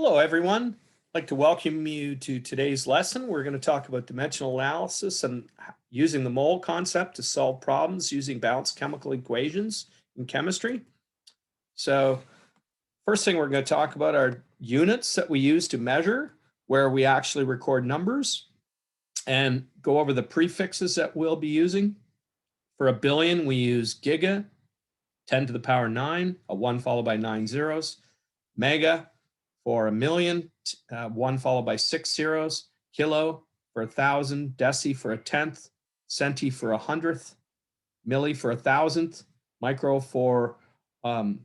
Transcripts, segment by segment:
Hello, everyone. I'd like to welcome you to today's lesson. We're going to talk about dimensional analysis and using the mole concept to solve problems using balanced chemical equations in chemistry. So first thing we're going to talk about are units that we use to measure, where we actually record numbers, and go over the prefixes that we'll be using. For a billion, we use giga, 10 to the power 9, a 1 followed by 9 zeros. Mega for a million, 1 followed by 6 zeros. Kilo for 1,000. Deci for a tenth. Centi for a hundredth. Milli for a thousandth. Micro for 10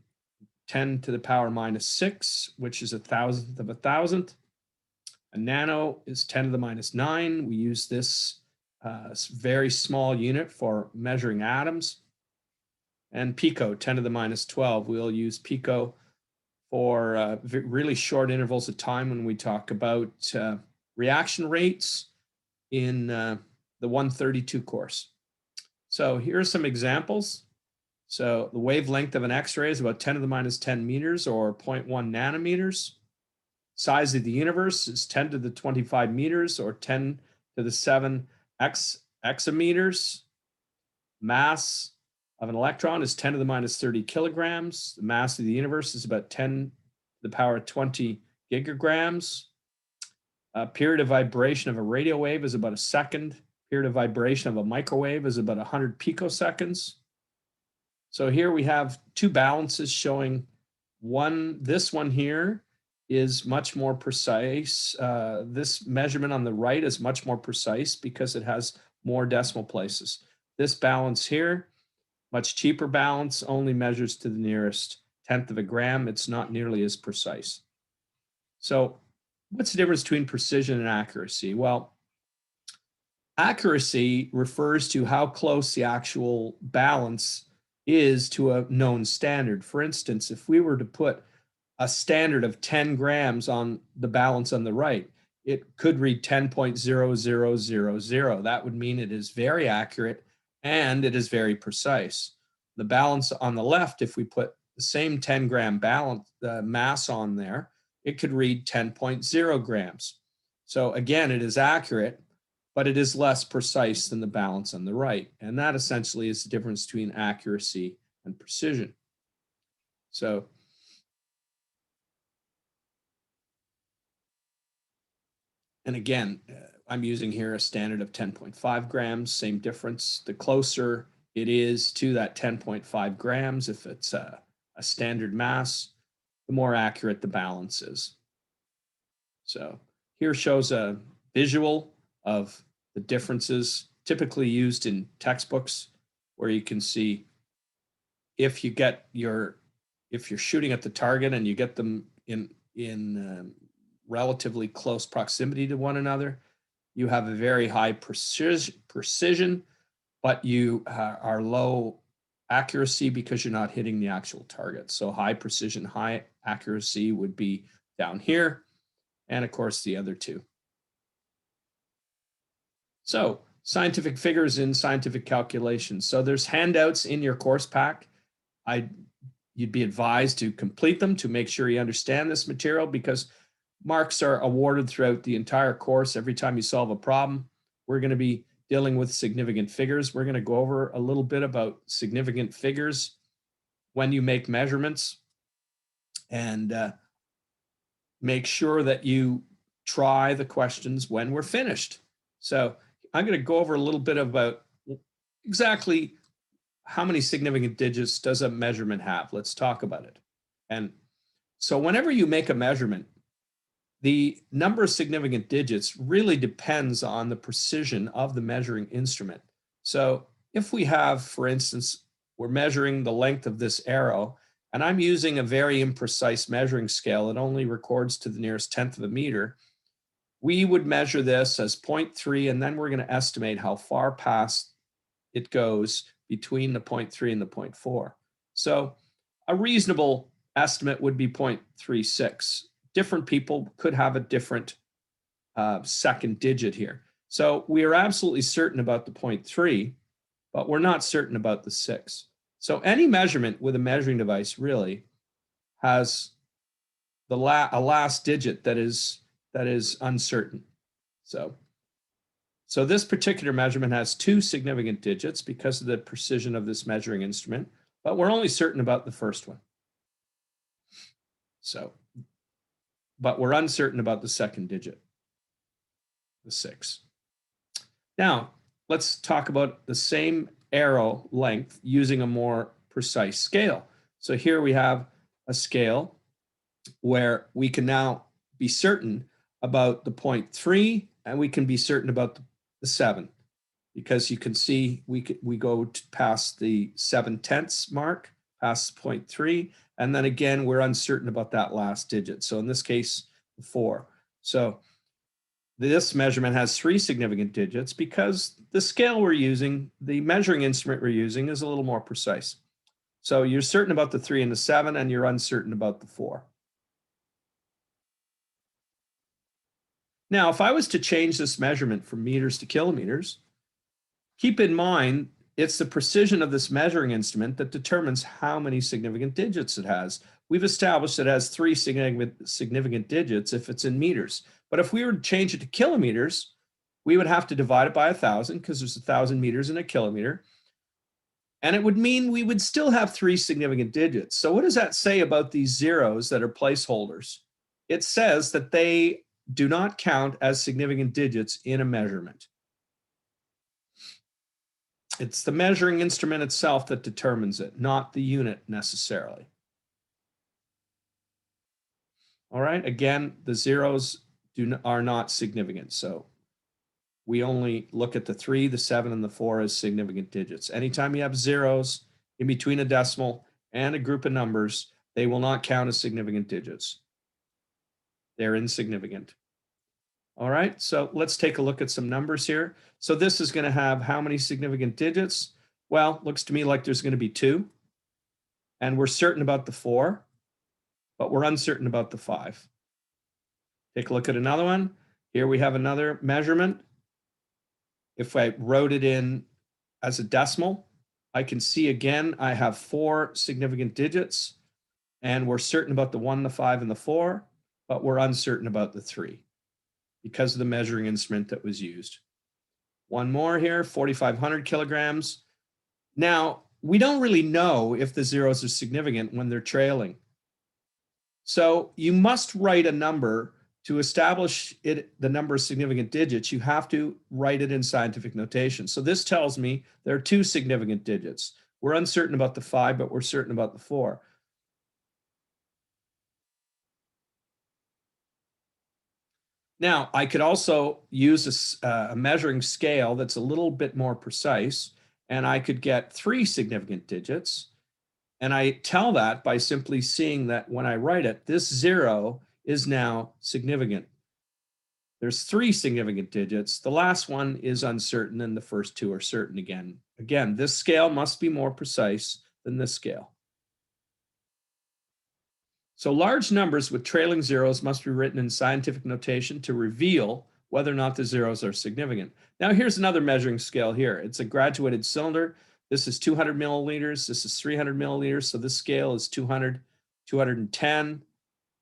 to the power minus 6, which is a thousandth of a thousandth. A nano is 10 to the minus 9. We use this very small unit for measuring atoms. And pico, 10 to the minus 12. We'll use pico for really short intervals of time when we talk about reaction rates in the 132 course. So here are some examples. So the wavelength of an X-ray is about 10 to the minus 10 meters, or 0.1 nanometers. Size of the universe is 10 to the 25 meters, or 10 to the 7 exameters. Mass of an electron is 10 to the minus 30 kilograms. The mass of the universe is about 10 to the power 20 gigagrams. Period of vibration of a radio wave is about a second. Period of vibration of a microwave is about 100 picoseconds. So here we have two balances showing this one here is much more precise. This measurement on the right is much more precise because it has more decimal places. This balance here, much cheaper balance, only measures to the nearest tenth of a gram. It's not nearly as precise. So what's the difference between precision and accuracy? Well, accuracy refers to how close the actual balance is to a known standard. For instance, if we were to put a standard of 10 grams on the balance on the right, it could read 10.0000. That would mean it is very accurate and it is very precise. The balance on the left, if we put the same 10 gram balance mass on there, it could read 10.0 grams. So again, it is accurate, but it is less precise than the balance on the right. And that essentially is the difference between accuracy and precision. So and again, I'm using here a standard of 10.5 grams, same difference. The closer it is to that 10.5 grams, if it's a standard mass, the more accurate the balance is. So here shows a visual of the differences typically used in textbooks, where you can see if you're shooting at the target and you get them in relatively close proximity to one another, you have a very high precision, but you are low accuracy because you're not hitting the actual target. So high precision, high accuracy would be down here, and of course the other two. So scientific figures in scientific calculations. So there's handouts in your course pack. You'd be advised to complete them to make sure you understand this material, because marks are awarded throughout the entire course. Every time you solve a problem, we're going to be dealing with significant figures. We're going to go over a little bit about significant figures when you make measurements, and make sure that you try the questions when we're finished. So I'm going to go over a little bit about exactly how many significant digits does a measurement have. Let's talk about it. And so whenever you make a measurement, the number of significant digits really depends on the precision of the measuring instrument. So if we have, for instance, we're measuring the length of this arrow, and I'm using a very imprecise measuring scale that only records to the nearest tenth of a meter, we would measure this as 0.3, and then we're going to estimate how far past it goes between the 0.3 and the 0.4. So a reasonable estimate would be 0.36. Different people could have a different second digit here. So we are absolutely certain about the 0.3, but we're not certain about the 6. So any measurement with a measuring device really has a last digit that is uncertain. So this particular measurement has 2 significant digits because of the precision of this measuring instrument, but we're only certain about the first one. But we're uncertain about the second digit, the 6. Now, let's talk about the same arrow length using a more precise scale. So here we have a scale where we can now be certain about the 0.3, and we can be certain about the 7, because you can see we go past the 7/10 mark, past 0.3, and then again we're uncertain about that last digit. So in this case, 4. So this measurement has 3 significant digits because the scale we're using, the measuring instrument we're using, is a little more precise. So you're certain about the 3 and the 7, and you're uncertain about the 4. Now, if I was to change this measurement from meters to kilometers, keep in mind it's the precision of this measuring instrument that determines how many significant digits it has. We've established it has 3 significant digits if it's in meters. But if we were to change it to kilometers, we would have to divide it by 1,000 because there's 1,000 meters in a kilometer. And it would mean we would still have 3 significant digits. So what does that say about these zeros that are placeholders? It says that they do not count as significant digits in a measurement. It's the measuring instrument itself that determines it, not the unit necessarily. All right, again, the zeros are not significant. So we only look at the 3, the 7, and the 4 as significant digits. Anytime you have zeros in between a decimal and a group of numbers, they will not count as significant digits. They're insignificant. All right, so let's take a look at some numbers here. So this is going to have how many significant digits? Well, looks to me like there's going to be 2. And we're certain about the 4, but we're uncertain about the 5. Take a look at another one. Here we have another measurement. If I wrote it in as a decimal, I can see again I have 4 significant digits, and we're certain about the 1, the 5, and the 4, but we're uncertain about the 3 because of the measuring instrument that was used. One more here, 4,500 kilograms. Now, we don't really know if the zeros are significant when they're trailing. So you must write a number to establish the number of significant digits. You have to write it in scientific notation. So this tells me there are 2 significant digits. We're uncertain about the 5, but we're certain about the 4. Now, I could also use a measuring scale that's a little bit more precise, and I could get 3 significant digits. And I tell that by simply seeing that when I write it, this 0 is now significant. There's 3 significant digits. The last one is uncertain, and the first 2 are certain again. Again, this scale must be more precise than this scale. So large numbers with trailing zeros must be written in scientific notation to reveal whether or not the zeros are significant. Now here's another measuring scale here. It's a graduated cylinder. This is 200 milliliters. This is 300 milliliters. So this scale is 200, 210,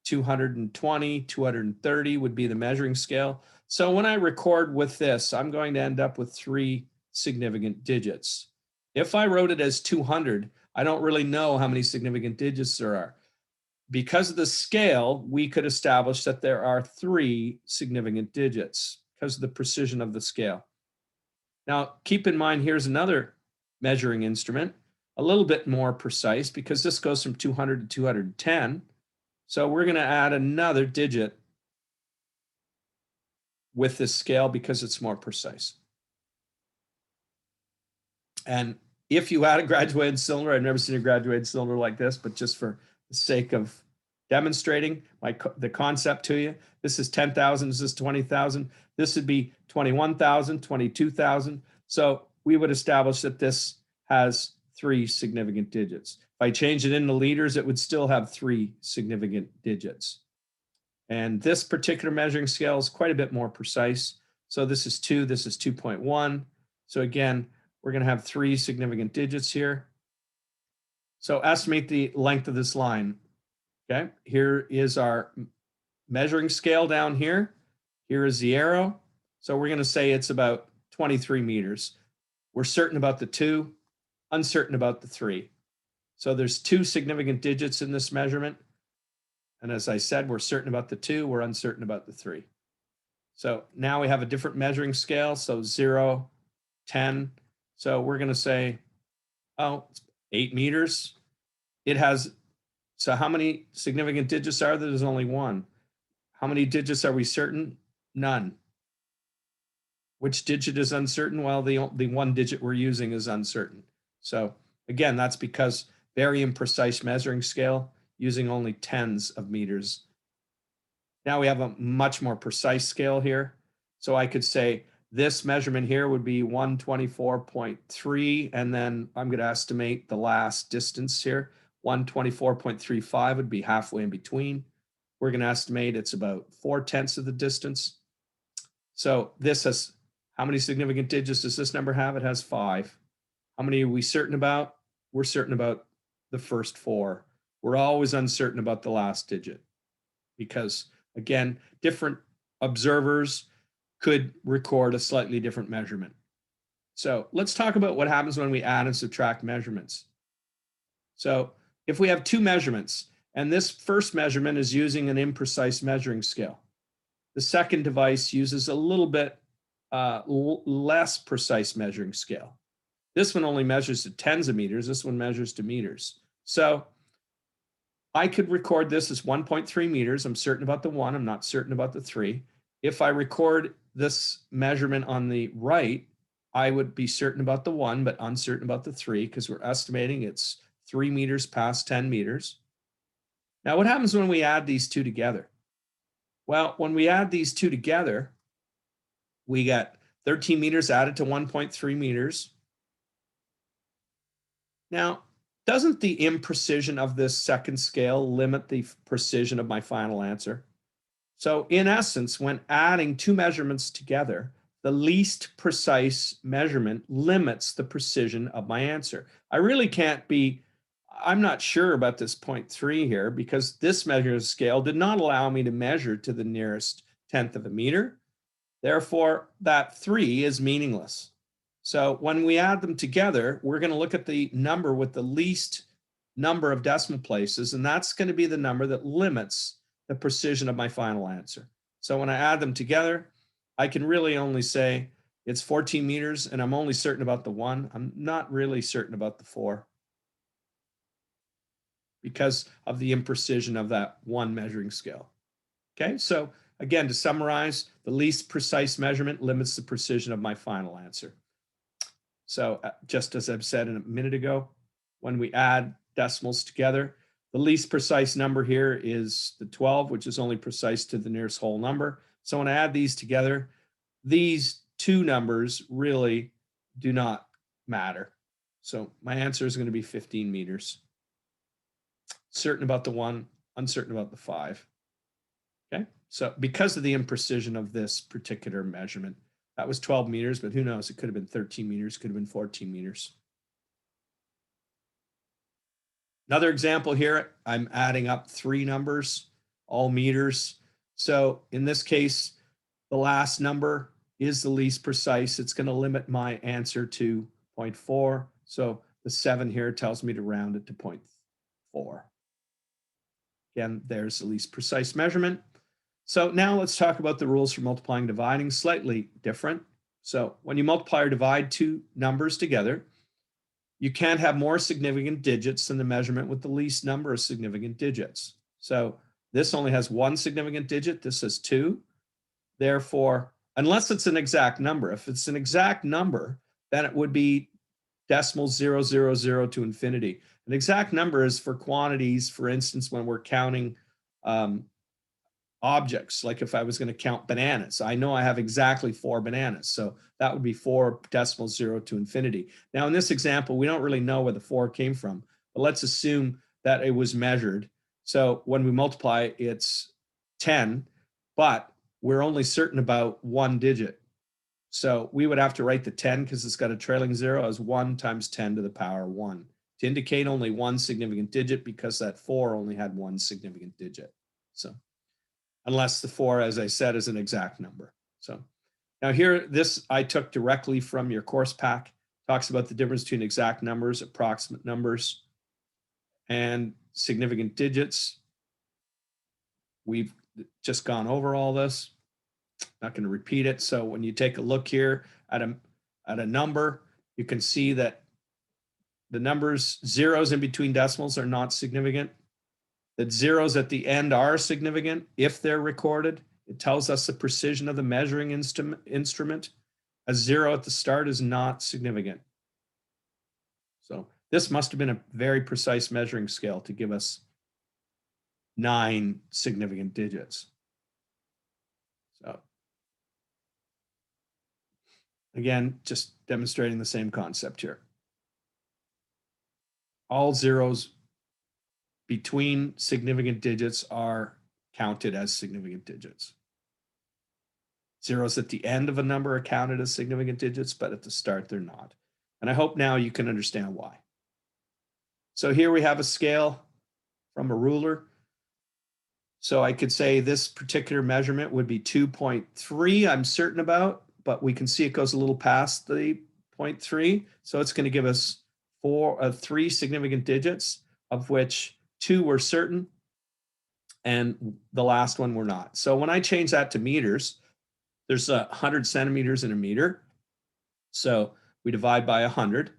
220, 230 would be the measuring scale. So when I record with this, I'm going to end up with 3 significant digits. If I wrote it as 200, I don't really know how many significant digits there are. Because of the scale, we could establish that there are 3 significant digits because of the precision of the scale. Now, keep in mind, here's another measuring instrument, a little bit more precise because this goes from 200 to 210. So we're going to add another digit with this scale because it's more precise. And if you had a graduated cylinder, I've never seen a graduated cylinder like this, but just for the sake of demonstrating the concept to you, this is 10,000, this is 20,000, this would be 21,000, 22,000. So we would establish that this has 3 significant digits. If I change it into liters, it would still have 3 significant digits. And this particular measuring scale is quite a bit more precise. So this is 2, this is 2.1. So again, we're going to have 3 significant digits here. So estimate the length of this line. Okay, here is our measuring scale down here. Here is the arrow. So we're going to say it's about 23 meters. We're certain about the 2, uncertain about the 3. So there's 2 significant digits in this measurement. And as I said, we're certain about the 2, we're uncertain about the 3. So now we have a different measuring scale. So 0, 10. So we're going to say, oh, it's 8 meters. It has, so how many significant digits are there? There's only 1. How many digits are we certain? None. Which digit is uncertain? Well, the 1 digit we're using is uncertain. So again, that's because very imprecise measuring scale using only tens of meters. Now we have a much more precise scale here. So I could say this measurement here would be 124.3, and then I'm going to estimate the last distance here. 124.35 would be halfway in between. We're going to estimate it's about 4/10 of the distance. So this has, how many significant digits does this number have? It has 5. How many are we certain about? We're certain about the first 4. We're always uncertain about the last digit because, again, different observers could record a slightly different measurement. So let's talk about what happens when we add and subtract measurements. So if we have 2 measurements, and this first measurement is using an imprecise measuring scale, the second device uses a little bit less precise measuring scale. This one only measures to tens of meters. This one measures to meters. So I could record this as 1.3 meters. I'm certain about the 1. I'm not certain about the 3. If I record this measurement on the right, I would be certain about the 1, but uncertain about the 3 because we're estimating it's 3 meters past 10 meters. Now, what happens when we add these 2 together? Well, when we add these 2 together, we get 13 meters added to 1.3 meters. Now, doesn't the imprecision of this second scale limit the precision of my final answer? So in essence, when adding 2 measurements together, the least precise measurement limits the precision of my answer. I really can't be, I'm not sure about this 0.3 here because this measuring scale did not allow me to measure to the nearest 1/10 of a meter. Therefore, that 3 is meaningless. So when we add them together, we're going to look at the number with the least number of decimal places, and that's going to be the number that limits the precision of my final answer. So when I add them together, I can really only say it's 14 meters, and I'm only certain about the 1. I'm not really certain about the 4 because of the imprecision of that 1 measuring scale. Okay, so again, to summarize, the least precise measurement limits the precision of my final answer. So just as I've said a minute ago, when we add decimals together, the least precise number here is the 12, which is only precise to the nearest whole number. So when I add these together, these 2 numbers really do not matter. So my answer is going to be 15 meters. Certain about the 1, uncertain about the 5. Okay, so because of the imprecision of this particular measurement, that was 12 meters, but who knows? It could have been 13 meters, could have been 14 meters. Another example here, I'm adding up 3 numbers, all meters. So in this case, the last number is the least precise. It's going to limit my answer to 0.4. So the 7 here tells me to round it to 0.4. Again, there's the least precise measurement. So now let's talk about the rules for multiplying and dividing, slightly different. So when you multiply or divide 2 numbers together, you can't have more significant digits than the measurement with the least number of significant digits. So this only has 1 significant digit, this has 2. Therefore, unless it's an exact number, if it's an exact number, then it would be decimal 0, 0, 0 to infinity. An exact number is for quantities, for instance, when we're counting objects, like if I was going to count bananas, I know I have exactly 4 bananas. So that would be 4 decimal 0 to infinity. Now, in this example, we don't really know where the 4 came from, but let's assume that it was measured. So when we multiply, it's 10, but we're only certain about 1 digit. So we would have to write the 10 because it's got a trailing 0 as 1 times 10 to the power 1 to indicate only one significant digit because that 4 only had one significant digit. So unless the 4, as I said, is an exact number. So now here, this I took directly from your course pack. Talks about the difference between exact numbers, approximate numbers, and significant digits. We've just gone over all this. Not going to repeat it. So when you take a look here at a number, you can see that the numbers, zeros in between decimals, are not significant. That zeros at the end are significant if they're recorded. It tells us the precision of the measuring instrument. A 0 at the start is not significant. So this must have been a very precise measuring scale to give us 9 significant digits. So again, just demonstrating the same concept here. All zeros between significant digits are counted as significant digits. Zeros at the end of a number are counted as significant digits, but at the start they're not. And I hope now you can understand why. So here we have a scale from a ruler. So I could say this particular measurement would be 2.3, I'm certain about, but we can see it goes a little past the 0.3. So it's going to give us 3 significant digits, of which 2 were certain and the last one were not. So when I change that to meters, there's 100 centimeters in a meter. So we divide by 100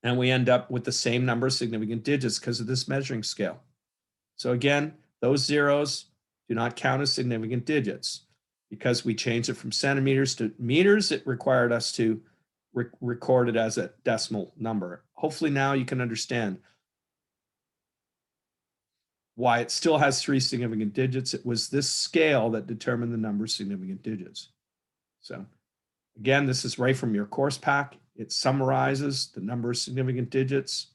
and we end up with the same number of significant digits because of this measuring scale. So again, those zeros do not count as significant digits. Because we changed it from centimeters to meters, it required us to record it as a decimal number. Hopefully now you can understand why it still has 3 significant digits. It was this scale that determined the number of significant digits. So again, this is right from your course pack. It summarizes the number of significant digits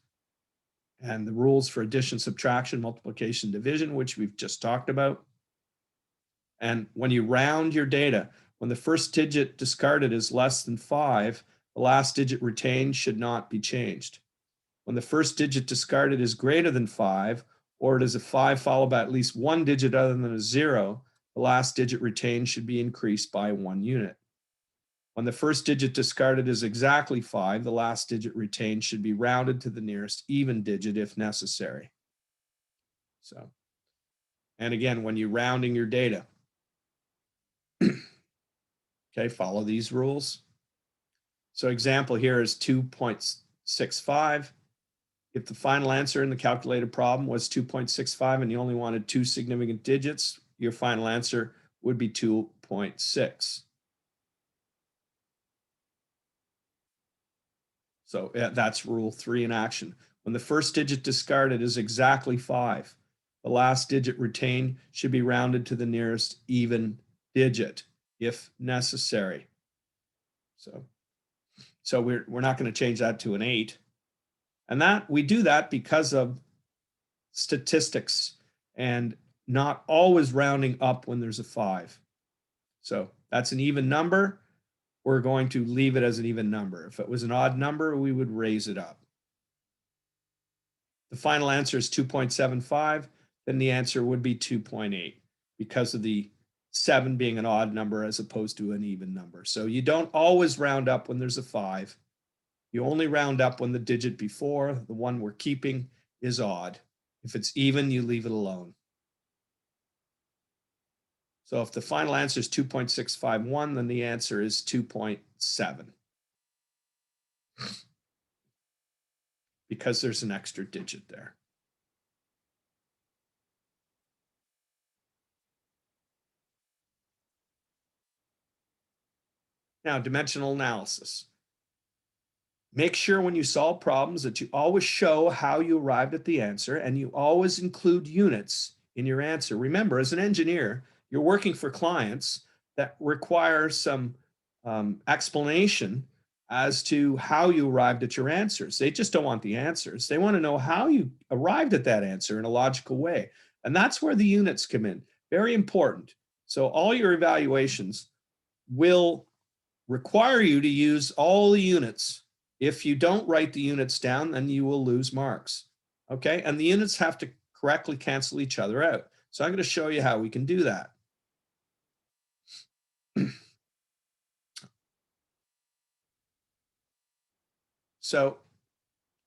and the rules for addition, subtraction, multiplication, division, which we've just talked about. And when you round your data, when the first digit discarded is less than 5, the last digit retained should not be changed. When the first digit discarded is greater than 5, or it is a 5 followed by at least one digit other than a 0, the last digit retained should be increased by 1 unit. When the first digit discarded is exactly 5, the last digit retained should be rounded to the nearest even digit if necessary. So, and again, when you're rounding your data, okay, follow these rules. So example here is 2.65. If the final answer in the calculated problem was 2.65 and you only wanted 2 significant digits, your final answer would be 2.6. So that's rule 3 in action. When the first digit discarded is exactly 5, the last digit retained should be rounded to the nearest even digit if necessary. So we're not going to change that to an 8. And that we do that because of statistics and not always rounding up when there's a 5. So that's an even number. We're going to leave it as an even number. If it was an odd number, we would raise it up. The final answer is 2.75, then the answer would be 2.8 because of the 7 being an odd number as opposed to an even number. So you don't always round up when there's a 5. You only round up when the digit before, the one we're keeping, is odd. If it's even, you leave it alone. So if the final answer is 2.651, then the answer is 2.7. Because there's an extra digit there. Now, dimensional analysis. Make sure when you solve problems that you always show how you arrived at the answer and you always include units in your answer. Remember, as an engineer, you're working for clients that require some explanation as to how you arrived at your answers. They just don't want the answers. They want to know how you arrived at that answer in a logical way. And that's where the units come in. Very important. So all your evaluations will require you to use all the units If you don't write the units down, then you will lose marks. Okay, and the units have to correctly cancel each other out. So I'm going to show you how we can do that. So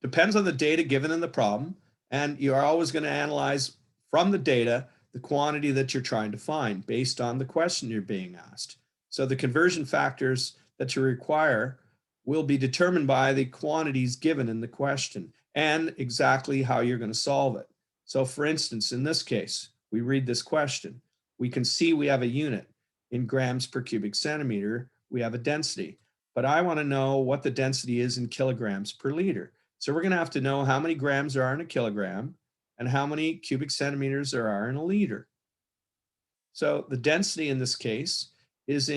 depends on the data given in the problem, and you are always going to analyze from the data the quantity that you're trying to find based on the question you're being asked. So the conversion factors that you require will be determined by the quantities given in the question and exactly how you're going to solve it. So for instance, in this case, we read this question. We can see we have a unit in grams per cubic centimeter. We have a density, but I want to know what the density is in kilograms per liter. So we're going to have to know how many grams there are in a kilogram and how many cubic centimeters there are in a liter. So the density in this case is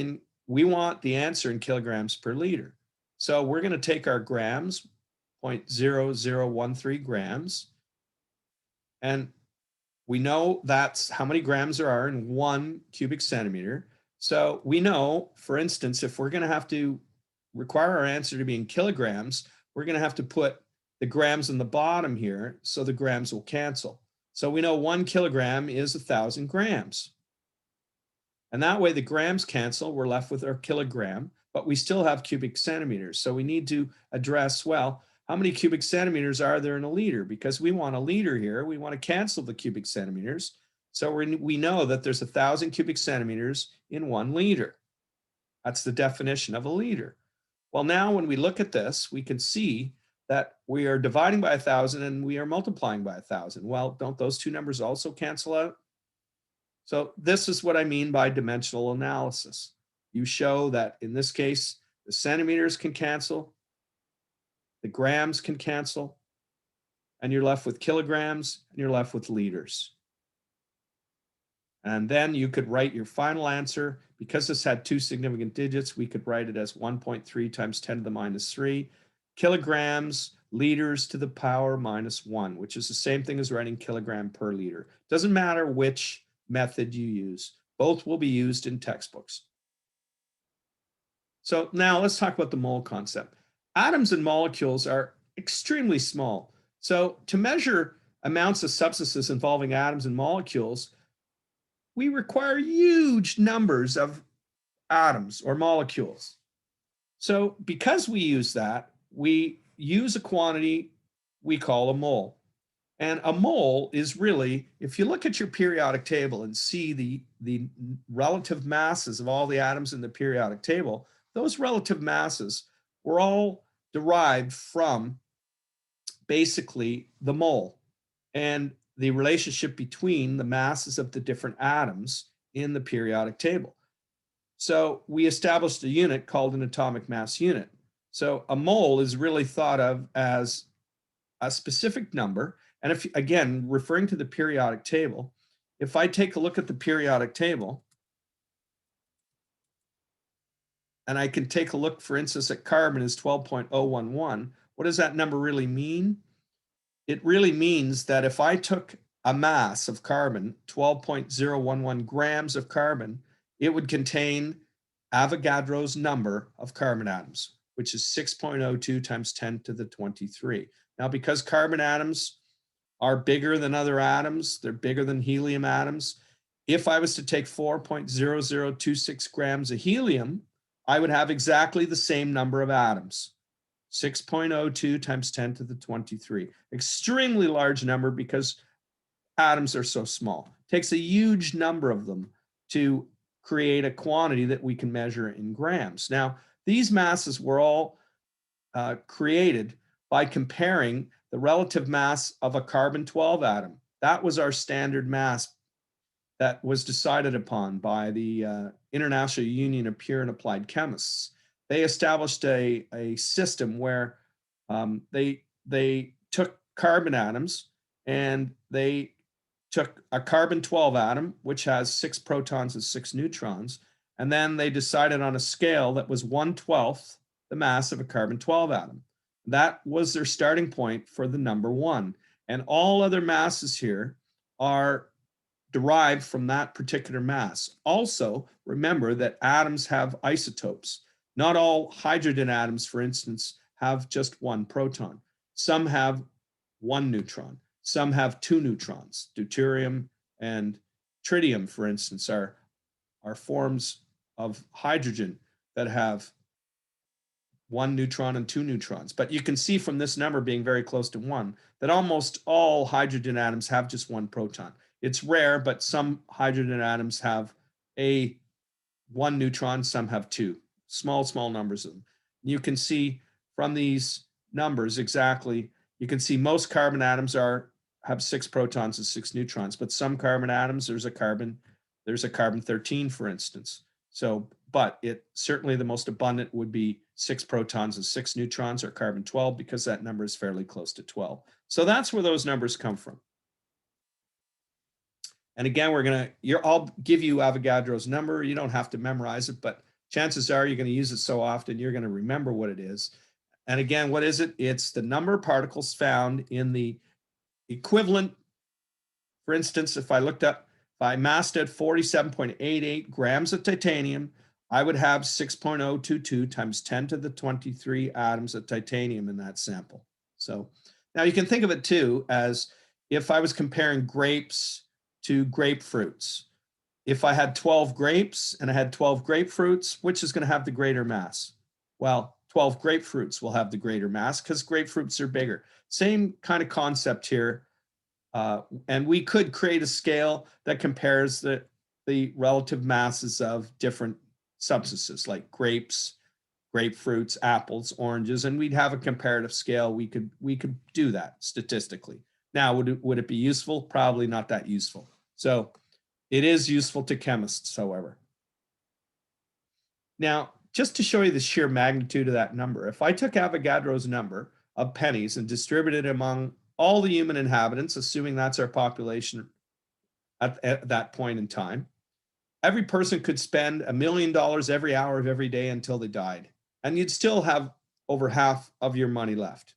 we want the answer in kilograms per liter. So we're going to take our grams, 0.0013 grams, and we know that's how many grams there are in 1 cubic centimeter. So we know, for instance, if we're going to have to require our answer to be in kilograms, we're going to have to put the grams in the bottom here, so the grams will cancel. So we know 1 kilogram is 1,000 grams. And that way the grams cancel, we're left with our kilogram, but we still have cubic centimeters. So we need to address, well, how many cubic centimeters are there in a liter? Because we want a liter here, we want to cancel the cubic centimeters. So we know that there's 1,000 cubic centimeters in 1 liter. That's the definition of a liter. Well, now when we look at this, we can see that we are dividing by 1,000 and we are multiplying by 1,000. Well, don't those two numbers also cancel out? So this is what I mean by dimensional analysis. You show that in this case, the centimeters can cancel, the grams can cancel, and you're left with kilograms and you're left with liters. And then you could write your final answer. Because this had 2 significant digits, we could write it as 1.3 times 10 to the minus 3 kilograms, liters to the power minus 1, which is the same thing as writing kilogram per liter. Doesn't matter which method you use. Both will be used in textbooks. So now let's talk about the mole concept. Atoms and molecules are extremely small. So to measure amounts of substances involving atoms and molecules, we require huge numbers of atoms or molecules. So because we use that, we use a quantity we call a mole. And a mole is really, if you look at your periodic table and see the relative masses of all the atoms in the periodic table, those relative masses were all derived from basically the mole and the relationship between the masses of the different atoms in the periodic table. So we established a unit called an atomic mass unit. So a mole is really thought of as a specific number. And if, again, referring to the periodic table, if I take a look at the periodic table, and I can take a look, for instance, at carbon is 12.011, what does that number really mean? It really means that if I took a mass of carbon, 12.011 grams of carbon, it would contain Avogadro's number of carbon atoms, which is 6.02 times 10 to the 23. Now, because carbon atoms are bigger than other atoms, they're bigger than helium atoms. If I was to take 4.0026 grams of helium, I would have exactly the same number of atoms, 6.02 times 10 to the 23. Extremely large number because atoms are so small. It takes a huge number of them to create a quantity that we can measure in grams. Now, these masses were all created by comparing the relative mass of a carbon-12 atom. That was our standard mass that was decided upon by the International Union of Pure and Applied Chemists. They established a system where they took carbon atoms and they took a carbon-12 atom, which has 6 protons and 6 neutrons, and then they decided on a scale that was 1/12 the mass of a carbon-12 atom. That was their starting point for the number 1. And all other masses here are derived from that particular mass. Also, remember that atoms have isotopes. Not all hydrogen atoms, for instance, have just one proton. Some have one neutron. Some have two neutrons. Deuterium and tritium, for instance, are forms of hydrogen that have one neutron and two neutrons. But you can see from this number being very close to one that almost all hydrogen atoms have just one proton. It's rare, but some hydrogen atoms have one neutron, some have two. Small numbers of them. You can see from these numbers exactly, you can see most carbon atoms have 6 protons and 6 neutrons, but some carbon atoms, there's a carbon 13, for instance. So, but certainly the most abundant would be 6 protons and 6 neutrons, or carbon 12, because that number is fairly close to 12. So that's where those numbers come from. And again, I'll give you Avogadro's number. You don't have to memorize it, but chances are you're going to use it so often, you're going to remember what it is. And again, what is it? It's the number of particles found in the equivalent. For instance, if I massed at 47.88 grams of titanium, I would have 6.022 times 10 to the 23 atoms of titanium in that sample. So now you can think of it too as if I was comparing grapes to grapefruits. If I had 12 grapes and I had 12 grapefruits, which is going to have the greater mass? Well, 12 grapefruits will have the greater mass because grapefruits are bigger. Same kind of concept here. And we could create a scale that compares the relative masses of different substances like grapes, grapefruits, apples, oranges, and we'd have a comparative scale. We could do that statistically. Now, would it be useful? Probably not that useful. So it is useful to chemists, however. Now, just to show you the sheer magnitude of that number, if I took Avogadro's number of pennies and distributed it among all the human inhabitants, assuming that's our population at that point in time, every person could spend $1 million every hour of every day until they died, and you'd still have over half of your money left.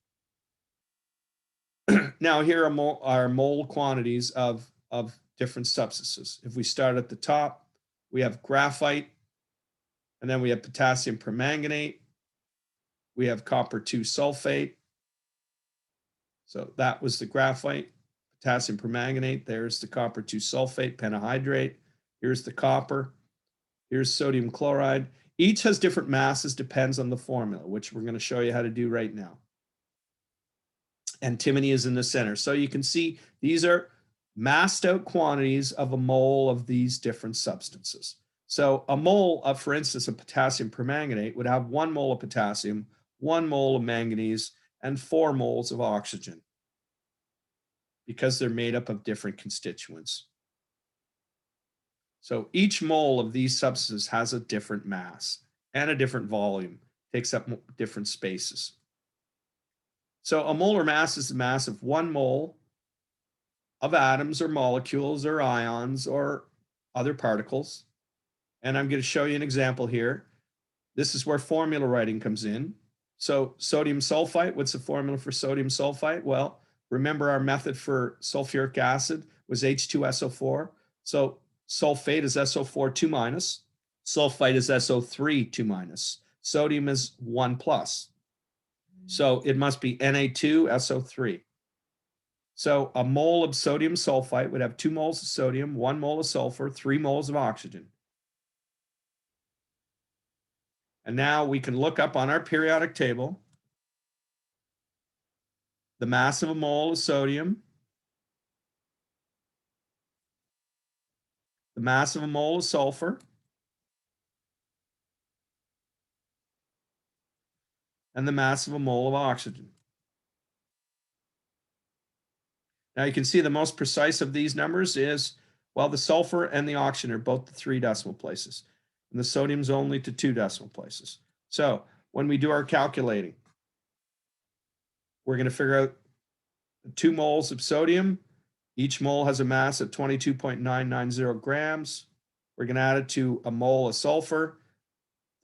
Now, here are mole quantities of different substances. If we start at the top, we have graphite, and then we have potassium permanganate. We have copper 2 sulfate. So that was the graphite, potassium permanganate. There's the copper 2 sulfate, pentahydrate. Here's the copper. Here's sodium chloride. Each has different masses, depends on the formula, which we're going to show you how to do right now. Antimony is in the center. So you can see these are massed out quantities of a mole of these different substances. So a mole of, for instance, of potassium permanganate would have 1 mole of potassium, 1 mole of manganese, and 4 moles of oxygen, because they're made up of different constituents. So each mole of these substances has a different mass and a different volume, takes up different spaces. So a molar mass is the mass of 1 mole of atoms or molecules or ions or other particles. And I'm going to show you an example here. This is where formula writing comes in. So sodium sulfite, what's the formula for sodium sulfite? Well, remember our method for sulfuric acid was H2SO4. So sulfate is SO4 2 minus. Sulfite is SO3 2 minus. Sodium is 1 plus. So it must be Na2SO3. So a mole of sodium sulfite would have 2 moles of sodium, 1 mole of sulfur, 3 moles of oxygen. And now we can look up on our periodic table the mass of a mole of sodium, the mass of a mole of sulfur, and the mass of a mole of oxygen. Now you can see the most precise of these numbers is, well, the sulfur and the oxygen are both to 3 decimal places, and the sodium's only to 2 decimal places. So when we do our calculating, we're going to figure out 2 moles of sodium. Each mole has a mass of 22.990 grams. We're going to add it to a mole of sulfur,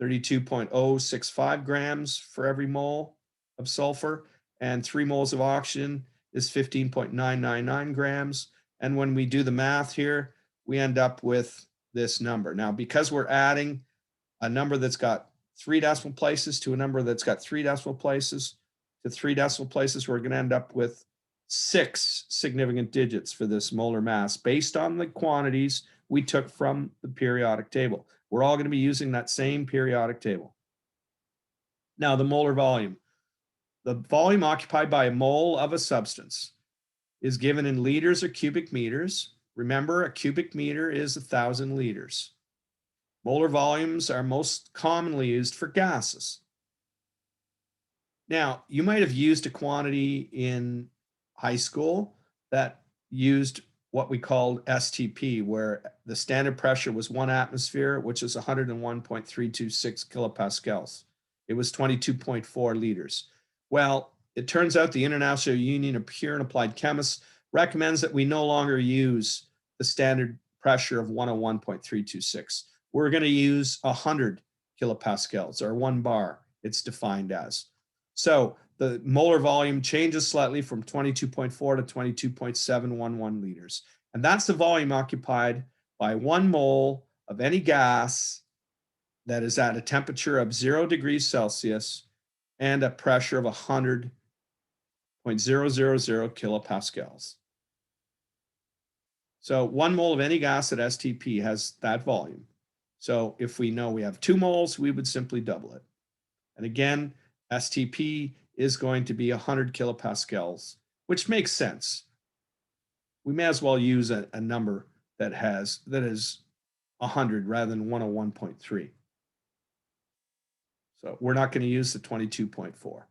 32.065 grams for every mole of sulfur, and 3 moles of oxygen is 15.999 grams. And when we do the math here, we end up with this number. Now, because we're adding a number that's got 3 decimal places to a number that's got 3 decimal places to 3 decimal places, we're going to end up with 6 significant digits for this molar mass based on the quantities we took from the periodic table. We're all going to be using that same periodic table. Now, the molar volume. The volume occupied by a mole of a substance is given in liters or cubic meters. Remember, a cubic meter is 1,000 liters. Molar volumes are most commonly used for gases. Now, you might have used a quantity in high school that used what we called STP, where the standard pressure was 1 atmosphere, which is 101.326 kilopascals. It was 22.4 liters. Well, it turns out the International Union of Pure and Applied Chemists recommends that we no longer use the standard pressure of 101.326. We're going to use 100 kilopascals, or 1 bar, it's defined as. So the molar volume changes slightly from 22.4 to 22.711 liters. And that's the volume occupied by 1 mole of any gas that is at a temperature of 0 degrees Celsius and a pressure of 100.000 kilopascals. So 1 mole of any gas at STP has that volume. So if we know we have 2 moles, we would simply double it. And again, STP is going to be 100 kilopascals, which makes sense. We may as well use a number that is 100 rather than 101.3. So we're not going to use the 22.4.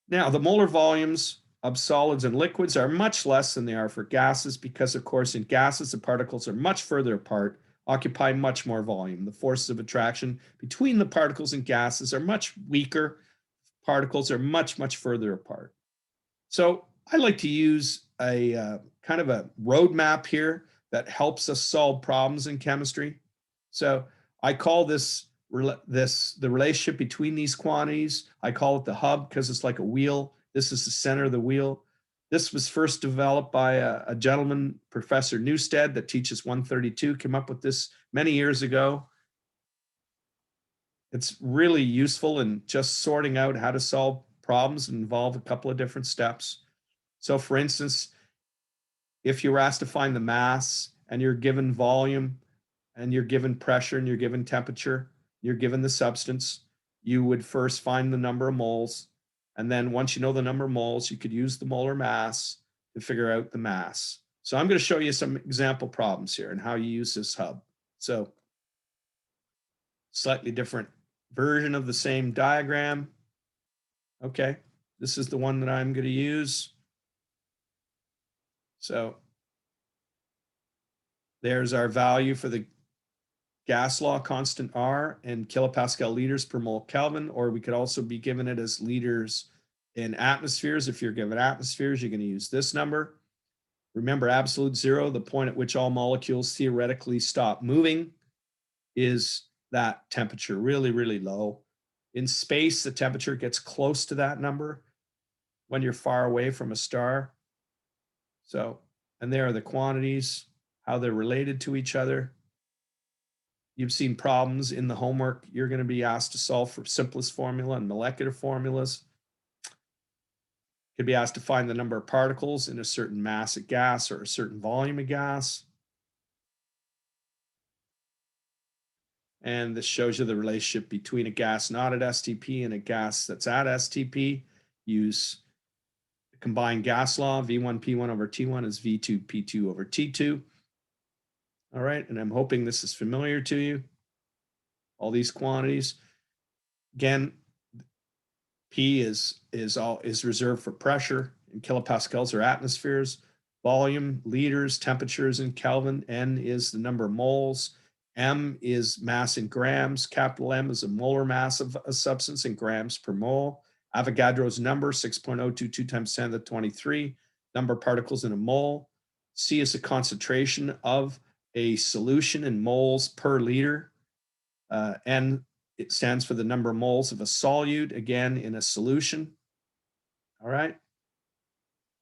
Now, the molar volumes of solids and liquids are much less than they are for gases because, of course, in gases, the particles are much further apart, occupy much more volume. The forces of attraction between the particles and gases are much weaker. Particles are much, much further apart. So I like to use a kind of a roadmap here that helps us solve problems in chemistry. So I call this the relationship between these quantities. I call it the hub because it's like a wheel. This is the center of the wheel. This was first developed by a gentleman, Professor Newstead, that teaches 132, came up with this many years ago. It's really useful in just sorting out how to solve problems and involve a couple of different steps. So for instance, if you were asked to find the mass and you're given volume and you're given pressure and you're given temperature, you're given the substance, you would first find the number of moles. And then once you know the number of moles, you could use the molar mass to figure out the mass. So I'm going to show you some example problems here and how you use this hub. So slightly different version of the same diagram. Okay, this is the one that I'm going to use. So there's our value for the gas law constant R in kilopascal liters per mole Kelvin, or we could also be given it as liters in atmospheres. If you're given atmospheres, you're going to use this number. Remember, absolute zero, the point at which all molecules theoretically stop moving, is that temperature, really, really low. In space, the temperature gets close to that number when you're far away from a star. So, and there are the quantities, how they're related to each other. You've seen problems in the homework. You're going to be asked to solve for simplest formula and molecular formulas. Could be asked to find the number of particles in a certain mass of gas or a certain volume of gas. And this shows you the relationship between a gas not at STP and a gas that's at STP. Use the combined gas law. V1P1 over T1 is V2P2 over T2. All right, and I'm hoping this is familiar to you. All these quantities. Again, P is reserved for pressure in kilopascals or atmospheres. Volume, liters, temperatures in Kelvin. N is the number of moles. M is mass in grams. Capital M is a molar mass of a substance in grams per mole. Avogadro's number, 6.022 times 10 to the 23. Number of particles in a mole. C is the concentration of a solution in moles per liter. N, it stands for the number of moles of a solute, again, in a solution. All right.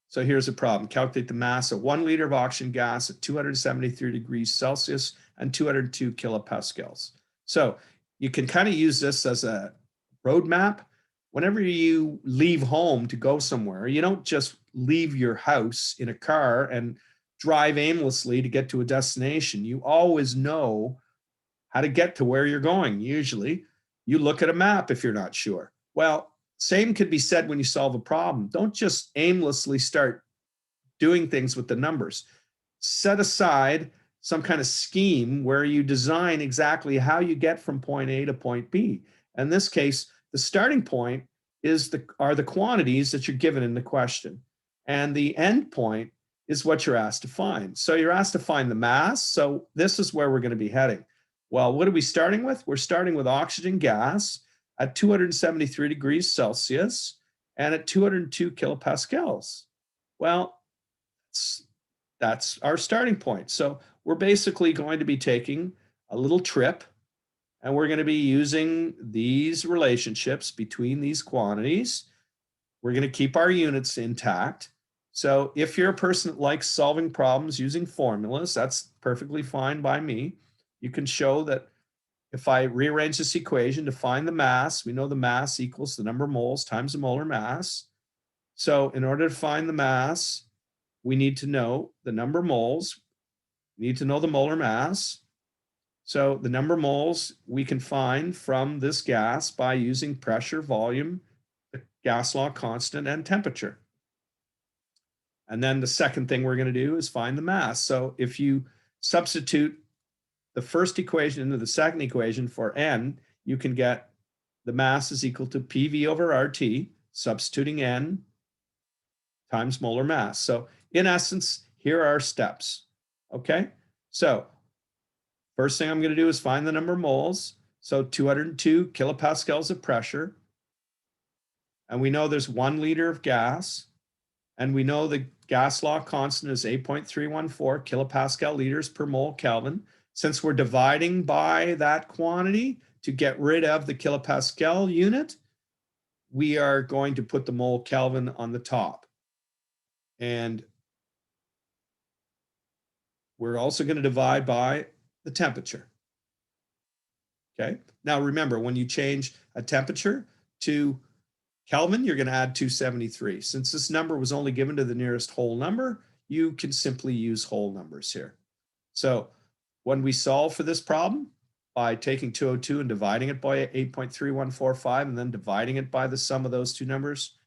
So here's a problem. Calculate the mass of 1 liter of oxygen gas at 273 degrees Celsius and 202 kilopascals. So you can kind of use this as a roadmap. Whenever you leave home to go somewhere, you don't just leave your house in a car and drive aimlessly to get to a destination. You always know how to get to where you're going. Usually you look at a map if you're not sure. Well, same could be said when you solve a problem. Don't just aimlessly start doing things with the numbers. Set aside some kind of scheme where you design exactly how you get from point A to point B. In this case, the starting point are the quantities that you're given in the question. And the end point is what you're asked to find. So you're asked to find the mass. So this is where we're going to be heading. Well, what are we starting with? We're starting with oxygen gas at 273 degrees Celsius and at 202 kilopascals. Well, that's our starting point. So we're basically going to be taking a little trip, and we're going to be using these relationships between these quantities. We're going to keep our units intact. So if you're a person that likes solving problems using formulas, that's perfectly fine by me. You can show that if I rearrange this equation to find the mass, we know the mass equals the number of moles times the molar mass. So in order to find the mass, we need to know the number of moles. We need to know the molar mass. So the number of moles we can find from this gas by using pressure, volume, the gas law constant, and temperature. And then the second thing we're going to do is find the mass. So if you substitute the first equation into the second equation for N, you can get the mass is equal to PV over RT, substituting N times molar mass. So in essence, here are our steps. Okay, so first thing I'm going to do is find the number of moles. So 202 kilopascals of pressure. And we know there's 1 liter of gas. And we know the gas law constant is 8.314 kilopascal liters per mole Kelvin. Since we're dividing by that quantity to get rid of the kilopascal unit, we are going to put the mole Kelvin on the top. And we're also going to divide by the temperature. Okay. Now remember, when you change a temperature to Kelvin, you're going to add 273. Since this number was only given to the nearest whole number, you can simply use whole numbers here. So when we solve for this problem by taking 202 and dividing it by 8.3145 and then dividing it by the sum of those two numbers,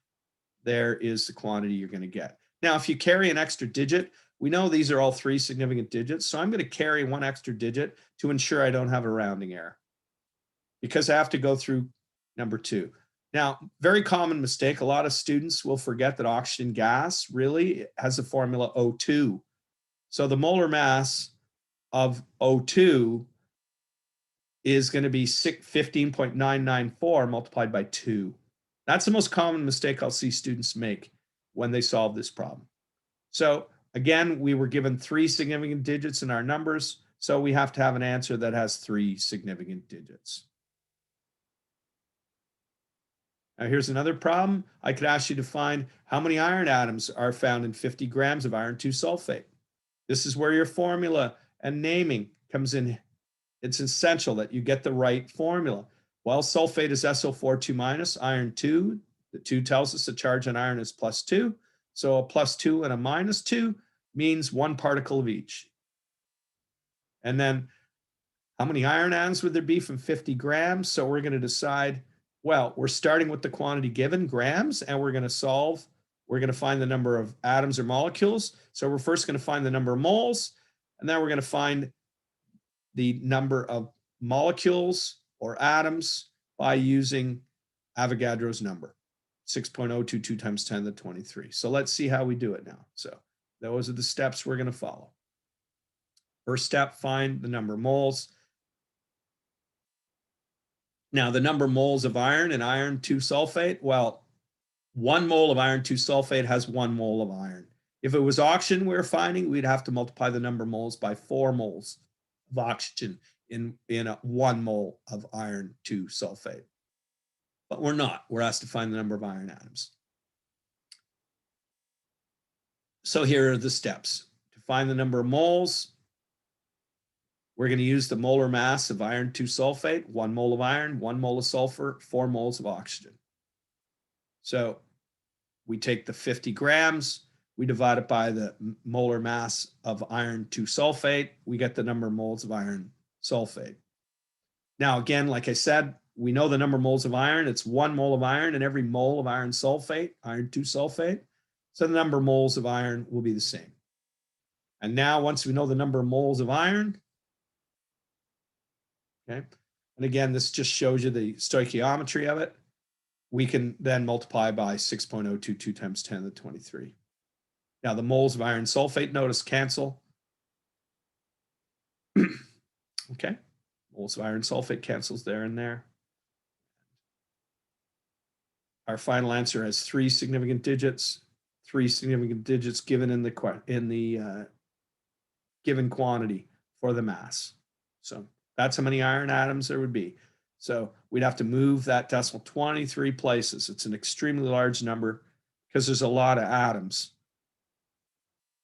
there is the quantity you're going to get. Now, if you carry an extra digit, we know these are all 3 significant digits. So I'm going to carry 1 extra digit to ensure I don't have a rounding error, because I have to go through number 2. Now, very common mistake. A lot of students will forget that oxygen gas really has the formula O2. So the molar mass of O2 is going to be 15.994 multiplied by 2. That's the most common mistake I'll see students make when they solve this problem. So again, we were given 3 significant digits in our numbers, so we have to have an answer that has 3 significant digits. Now here's another problem. I could ask you to find how many iron atoms are found in 50 grams of iron 2 sulfate. This is where your formula and naming comes in. It's essential that you get the right formula. Well, sulfate is SO4 2-, iron 2. The 2 tells us the charge on iron is +2. So a +2 and a -2 means 1 particle of each. And then how many iron atoms would there be from 50 grams? So we're going to decide, well, we're starting with the quantity given, grams, and we're going to solve. We're going to find the number of atoms or molecules. So we're first going to find the number of moles, and then we're going to find the number of molecules or atoms by using Avogadro's number, 6.022 times 10 to the 23. So let's see how we do it now. So those are the steps we're going to follow. First step, find the number of moles. Now, the number of moles of iron in iron 2 sulfate, well, 1 mole of iron 2 sulfate has 1 mole of iron. If it was oxygen we were finding, we'd have to multiply the number of moles by 4 moles of oxygen in 1 mole of iron 2 sulfate. But we're not. We're asked to find the number of iron atoms. So here are the steps. To find the number of moles, We're going to use the molar mass of iron 2 sulfate, 1 mole of iron, 1 mole of sulfur, 4 moles of oxygen. So we take the 50 grams, we divide it by the molar mass of iron 2 sulfate, we get the number of moles of iron sulfate. Now, again, like I said, we know the number of moles of iron. It's 1 mole of iron in every mole of iron sulfate, iron 2 sulfate. So the number of moles of iron will be the same. And now, once we know the number of moles of iron, okay, and again, this just shows you the stoichiometry of it, we can then multiply by 6.022 times 10 to the 23. Now, the moles of iron sulfate, notice, cancel. Okay, moles of iron sulfate cancels there and there. Our final answer has 3 significant digits. 3 significant digits given in the given quantity for the mass. So that's how many iron atoms there would be. So we'd have to move that decimal 23 places. It's an extremely large number because there's a lot of atoms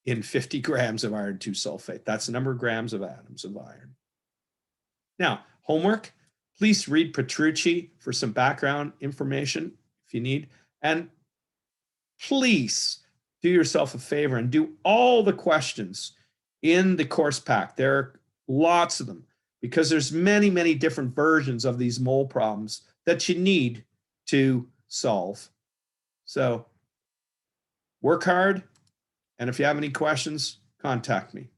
in 50 grams of iron 2 sulfate. That's the number of grams of atoms of iron. Now, homework, please read Petrucci for some background information if you need. And please do yourself a favor and do all the questions in the course pack. There are lots of them because there's many, many different versions of these mole problems that you need to solve. So work hard. And if you have any questions, contact me.